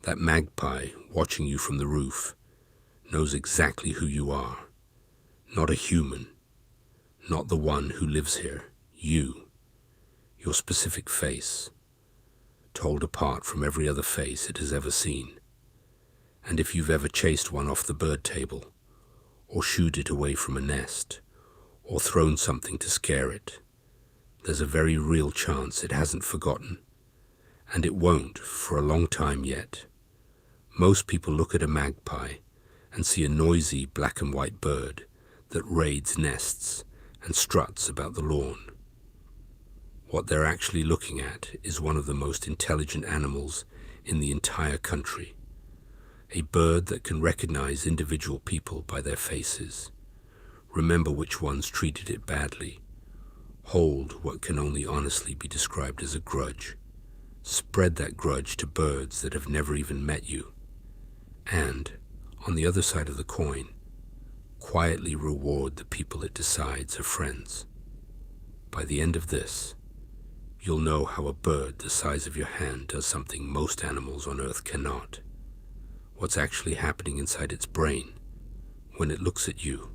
That magpie watching you from the roof knows exactly who you are. Not a human, not the one who lives here. You, your specific face, told apart from every other face it has ever seen. And if you've ever chased one off the bird table, or shooed it away from a nest, or thrown something to scare it, there's a very real chance it hasn't forgotten, and it won't for a long time yet. Most people look at a magpie and see a noisy black and white bird that raids nests and struts about the lawn. What they're actually looking at is one of the most intelligent animals in the entire country. A bird that can recognize individual people by their faces, remember which ones treated it badly, hold what can only honestly be described as a grudge, spread that grudge to birds that have never even met you, and, on the other side of the coin, quietly reward the people it decides are friends. By the end of this, you'll know how a bird the size of your hand does something most animals on Earth cannot. What's actually happening inside its brain when it looks at you,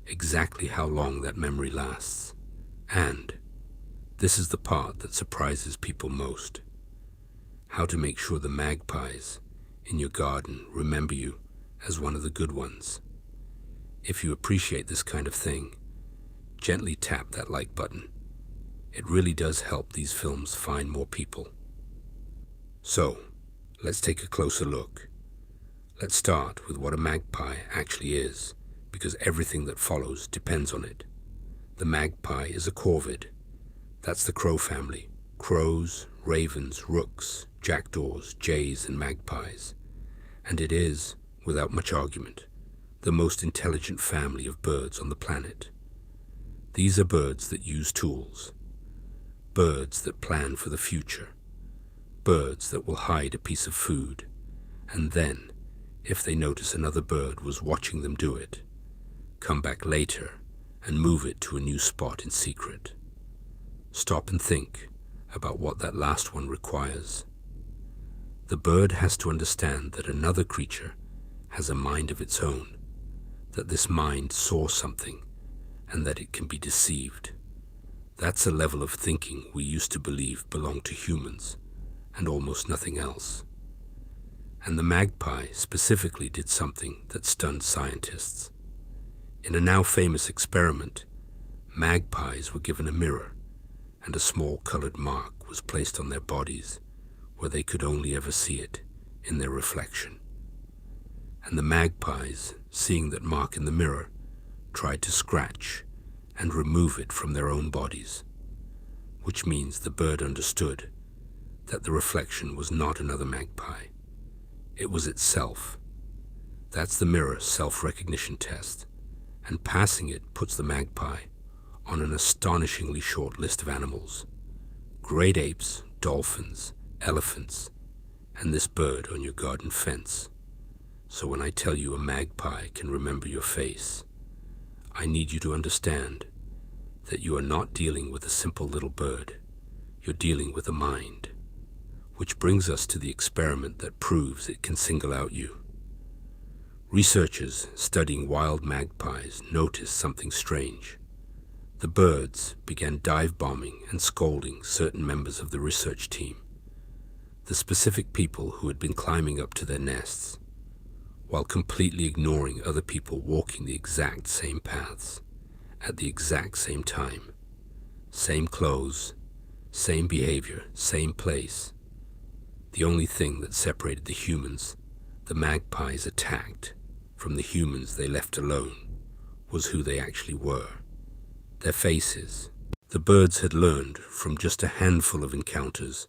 exactly how long that memory lasts, and this is the part that surprises people most, how to make sure the magpies in your garden remember you as one of the good ones. If you appreciate this kind of thing, gently tap that like button. It really does help these films find more people. So, let's take a closer look. Let's start with what a magpie actually is, because everything that follows depends on it. The magpie is a corvid. That's the crow family. Crows, ravens, rooks, jackdaws, jays, and magpies. And it is, without much argument, the most intelligent family of birds on the planet. These are birds that use tools. Birds that plan for the future. Birds that will hide a piece of food, and then, if they notice another bird was watching them do it, come back later and move it to a new spot in secret. Stop and think about what that last one requires. The bird has to understand that another creature has a mind of its own, that this mind saw something, and that it can be deceived. That's a level of thinking we used to believe belonged to humans, and almost nothing else. And the magpie specifically did something that stunned scientists. In a now famous experiment, magpies were given a mirror, and a small colored mark was placed on their bodies where they could only ever see it in their reflection. And the magpies, seeing that mark in the mirror, tried to scratch and remove it from their own bodies, which means the bird understood that the reflection was not another magpie. It was itself. That's the mirror self-recognition test, and passing it puts the magpie on an astonishingly short list of animals. Great apes, dolphins, elephants, and this bird on your garden fence. So when I tell you a magpie can remember your face, I need you to understand that you are not dealing with a simple little bird. You're dealing with a mind. Which brings us to the experiment that proves it can single out you. Researchers studying wild magpies noticed something strange. The birds began dive bombing and scolding certain members of the research team, the specific people who had been climbing up to their nests, while completely ignoring other people walking the exact same paths, at the exact same time. Same clothes, same behavior, same place. The only thing that separated the humans the magpies attacked from the humans they left alone was who they actually were. Their faces. The birds had learned from just a handful of encounters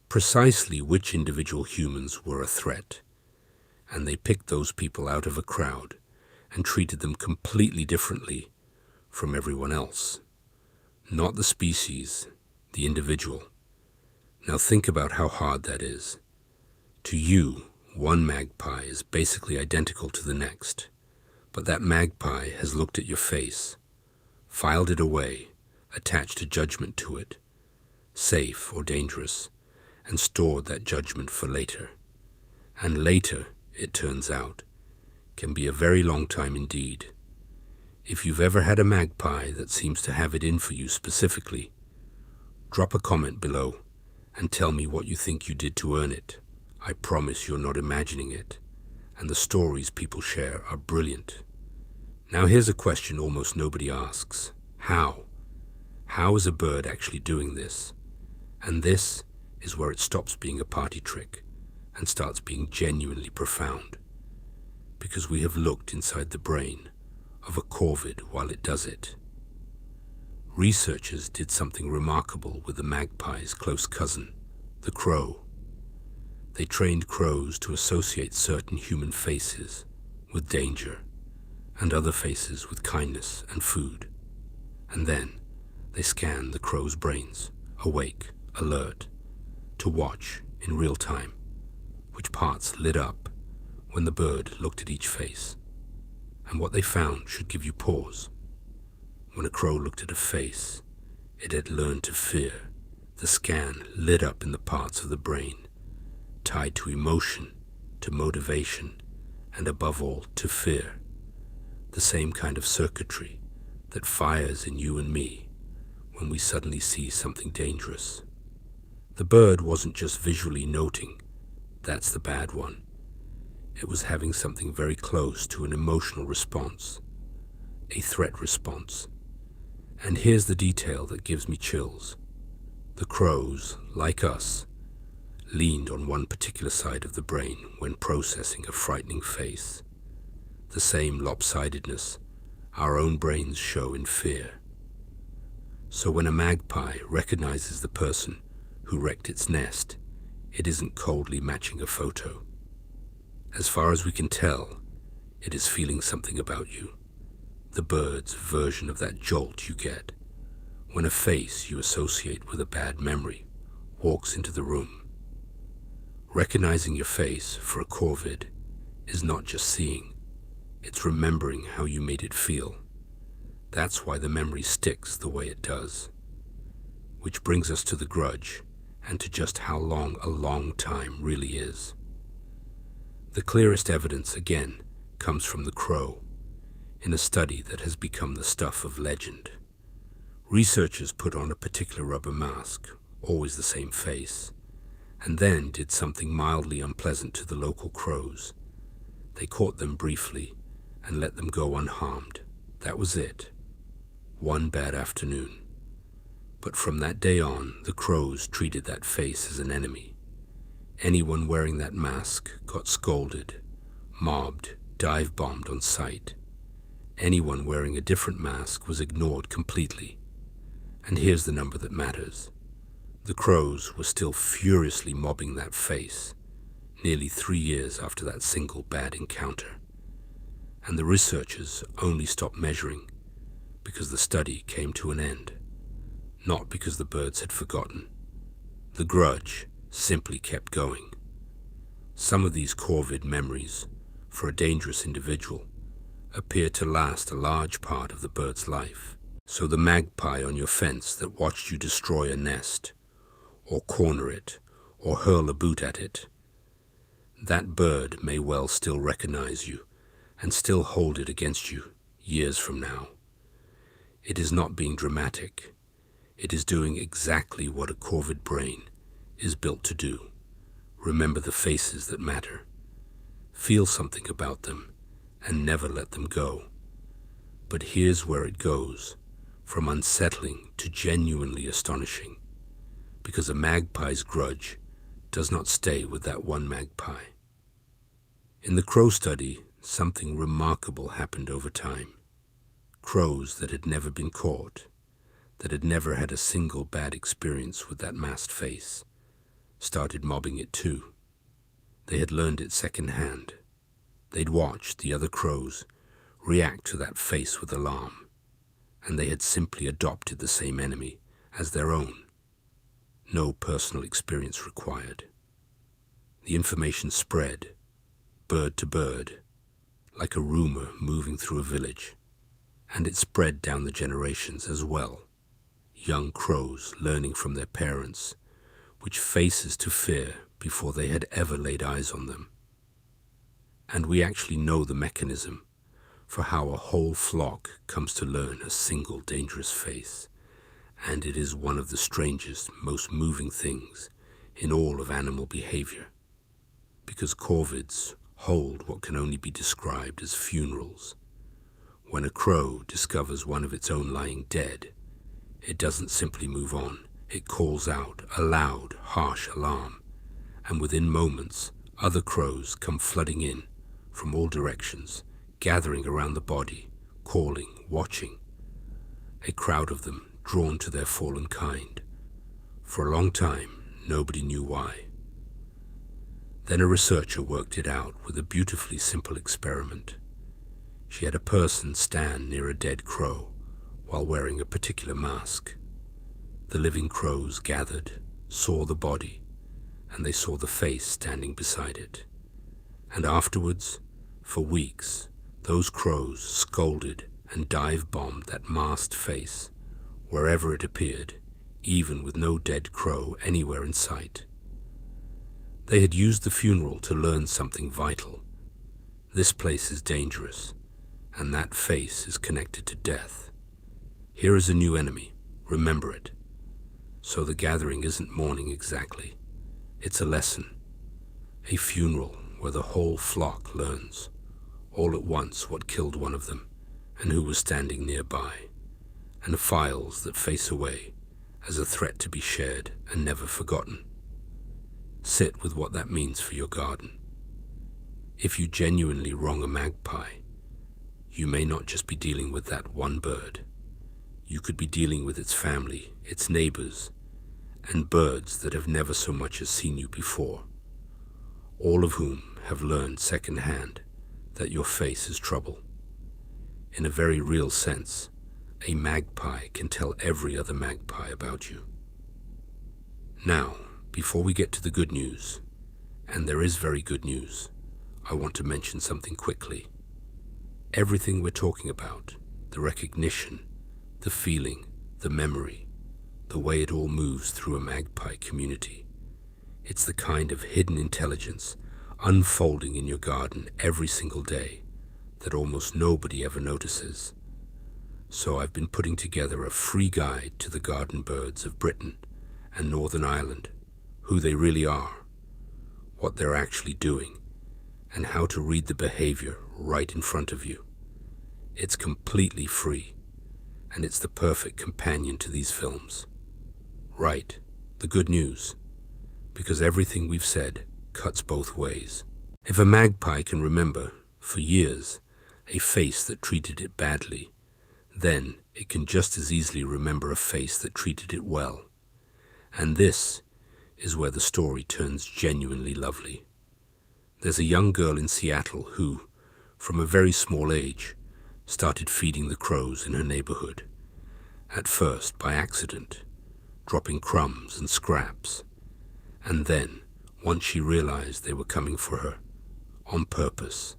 precisely which individual humans were a threat, and they picked those people out of a crowd and treated them completely differently from everyone else. Not the species, the individual. Now think about how hard that is. To you, one magpie is basically identical to the next, but that magpie has looked at your face, filed it away, attached a judgment to it, safe or dangerous, and stored that judgment for later. And later, it turns out, can be a very long time indeed. If you've ever had a magpie that seems to have it in for you specifically, drop a comment below and tell me what you think you did to earn it. I promise you're not imagining it, and the stories people share are brilliant. Now here's a question almost nobody asks. How? How is a bird actually doing this? And this is where it stops being a party trick and starts being genuinely profound. Because we have looked inside the brain of a corvid while it does it. Researchers did something remarkable with the magpie's close cousin, the crow. They trained crows to associate certain human faces with danger and other faces with kindness and food. And then they scanned the crow's brains, awake, alert, to watch in real time which parts lit up when the bird looked at each face. And what they found should give you pause. When a crow looked at a face it had learned to fear, the scan lit up in the parts of the brain tied to emotion, to motivation, and above all, to fear. The same kind of circuitry that fires in you and me when we suddenly see something dangerous. The bird wasn't just visually noting, that's the bad one. It was having something very close to an emotional response, a threat response. And here's the detail that gives me chills. The crows, like us, leaned on one particular side of the brain when processing a frightening face. The same lopsidedness our own brains show in fear. So when a magpie recognizes the person who wrecked its nest, it isn't coldly matching a photo. As far as we can tell, it is feeling something about you, the bird's version of that jolt you get when a face you associate with a bad memory walks into the room. Recognizing your face for a corvid is not just seeing, it's remembering how you made it feel. That's why the memory sticks the way it does. Which brings us to the grudge and to just how long a long time really is. The clearest evidence, again, comes from the crow, in a study that has become the stuff of legend. Researchers put on a particular rubber mask, always the same face, and then did something mildly unpleasant to the local crows. They caught them briefly and let them go unharmed. That was it. One bad afternoon. But from that day on, the crows treated that face as an enemy. Anyone wearing that mask got scolded, mobbed, dive-bombed on sight. Anyone wearing a different mask was ignored completely. And here's the number that matters. The crows were still furiously mobbing that face, nearly 3 years after that single bad encounter. And the researchers only stopped measuring because the study came to an end, not because the birds had forgotten. The grudge simply kept going. Some of these corvid memories, for a dangerous individual, appear to last a large part of the bird's life. So the magpie on your fence that watched you destroy a nest, or corner it, or hurl a boot at it, that bird may well still recognize you and still hold it against you years from now. It is not being dramatic. It is doing exactly what a corvid brain is built to do. Remember the faces that matter. Feel something about them and never let them go. But here's where it goes, from unsettling to genuinely astonishing. Because a magpie's grudge does not stay with that one magpie. In the crow study, something remarkable happened over time. Crows that had never been caught, that had never had a single bad experience with that masked face, started mobbing it too. They had learned it secondhand. They'd watched the other crows react to that face with alarm, and they had simply adopted the same enemy as their own. No personal experience required. The information spread, bird to bird, like a rumor moving through a village, and it spread down the generations as well. Young crows learning from their parents which faces to fear before they had ever laid eyes on them. And we actually know the mechanism for how a whole flock comes to learn a single dangerous face. And it is one of the strangest, most moving things in all of animal behavior. Because Corvids hold what can only be described as funerals. When a crow discovers one of its own lying dead, it doesn't simply move on. It calls out a loud, harsh alarm, and within moments, other crows come flooding in from all directions, gathering around the body, calling, watching. A crowd of them drawn to their fallen kind. For a long time, nobody knew why. Then a researcher worked it out with a beautifully simple experiment. She had a person stand near a dead crow while wearing a particular mask. The living crows gathered, saw the body, and they saw the face standing beside it. And afterwards, for weeks, those crows scolded and dive-bombed that masked face wherever it appeared, even with no dead crow anywhere in sight. They had used the funeral to learn something vital. This place is dangerous, and that face is connected to death. Here is a new enemy, remember it. So the gathering isn't mourning exactly. It's a lesson, a funeral where the whole flock learns, all at once, what killed one of them and who was standing nearby, and files that face away as a threat to be shared and never forgotten. Sit with what that means for your garden. If you genuinely wrong a magpie, you may not just be dealing with that one bird. You could be dealing with its family, its neighbors, and birds that have never so much as seen you before, all of whom have learned secondhand that your face is trouble. In a very real sense, a magpie can tell every other magpie about you. Now, before we get to the good news, and there is very good news, I want to mention something quickly. Everything we're talking about, the recognition, the feeling, the memory, the way it all moves through a magpie community, it's the kind of hidden intelligence unfolding in your garden every single day that almost nobody ever notices. So I've been putting together a free guide to the garden birds of Britain and Northern Ireland, who they really are, what they're actually doing, and how to read the behavior right in front of you. It's completely free, and it's the perfect companion to these films. Right, the good news, because everything we've said cuts both ways. If a magpie can remember, for years, a face that treated it badly, then it can just as easily remember a face that treated it well. And this is where the story turns genuinely lovely. There's a young girl in Seattle who, from a very small age, started feeding the crows in her neighborhood. At first by accident, dropping crumbs and scraps. And then, once she realized they were coming for her, on purpose.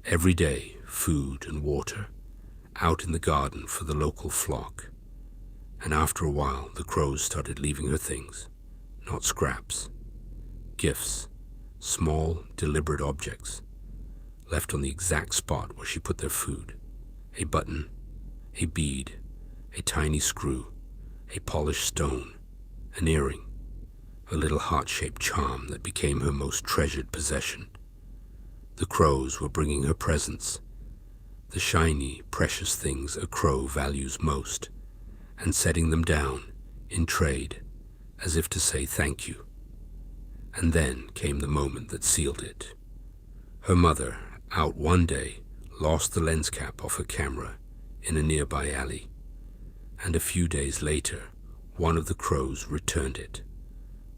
Every day, food and water, out in the garden for the local flock. And after a while, the crows started leaving her things, not scraps, gifts, small, deliberate objects, left on the exact spot where she put their food. A button, a bead, a tiny screw, a polished stone, an earring, a little heart-shaped charm that became her most treasured possession. The crows were bringing her presents, the shiny, precious things a crow values most, and setting them down in trade, as if to say thank you. And then came the moment that sealed it. Her mother, out one day, lost the lens cap off her camera in a nearby alley, and a few days later, one of the crows returned it,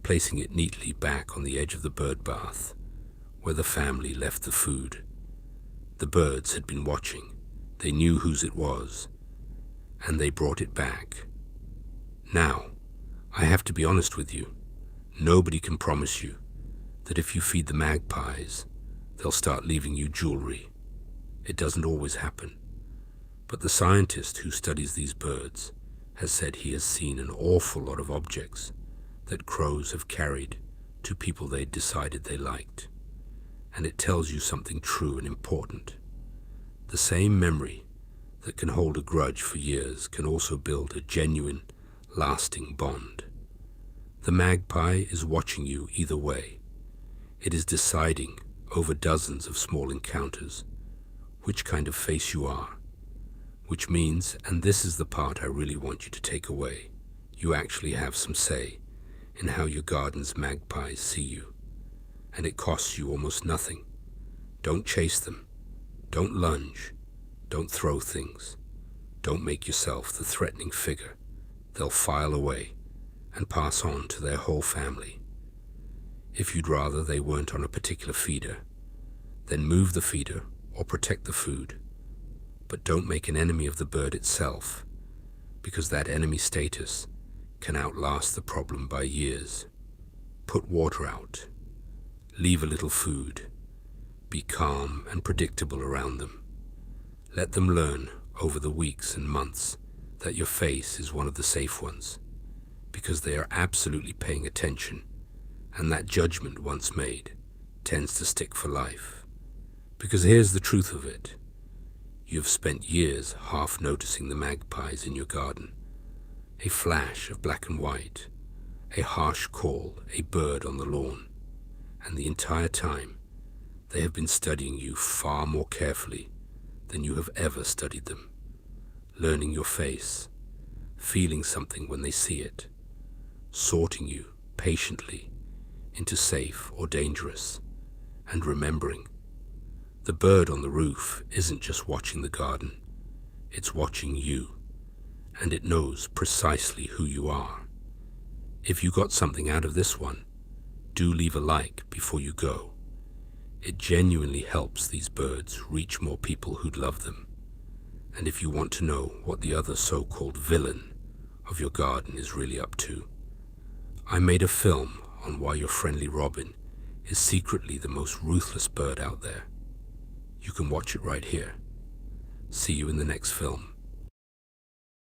placing it neatly back on the edge of the bird bath, where the family left the food. The birds had been watching. They knew whose it was, and they brought it back. Now, I have to be honest with you. Nobody can promise you that if you feed the magpies, they'll start leaving you jewelry. It doesn't always happen. But the scientist who studies these birds has said he has seen an awful lot of objects that crows have carried to people they'd decided they liked. and it tells you something true and important. The same memory that can hold a grudge for years can also build a genuine, lasting bond. The magpie is watching you either way. It is deciding over dozens of small encounters which kind of face you are, which means, and this is the part I really want you to take away, you actually have some say in how your garden's magpies see you, and it costs you almost nothing. Don't chase them. Don't lunge. Don't throw things. Don't make yourself the threatening figure they'll file away and pass on to their whole family. If you'd rather they weren't on a particular feeder, then move the feeder or protect the food. But don't make an enemy of the bird itself, because that enemy status can outlast the problem by years. Put water out. Leave a little food. Be calm and predictable around them. Let them learn over the weeks and months that your face is one of the safe ones, because they are absolutely paying attention, and that judgment once made tends to stick for life. Because here's the truth of it. You've spent years half noticing the magpies in your garden. A flash of black and white, a harsh call, a bird on the lawn, and the entire time they have been studying you far more carefully than you have ever studied them, learning your face, feeling something when they see it, sorting you patiently into safe or dangerous, and remembering. The bird on the roof isn't just watching the garden, it's watching you, and it knows precisely who you are. If you got something out of this one, do leave a like before you go. It genuinely helps these birds reach more people who'd love them. And if you want to know what the other so-called villain of your garden is really up to, I made a film on why your friendly robin is secretly the most ruthless bird out there. You can watch it right here. See you in the next film.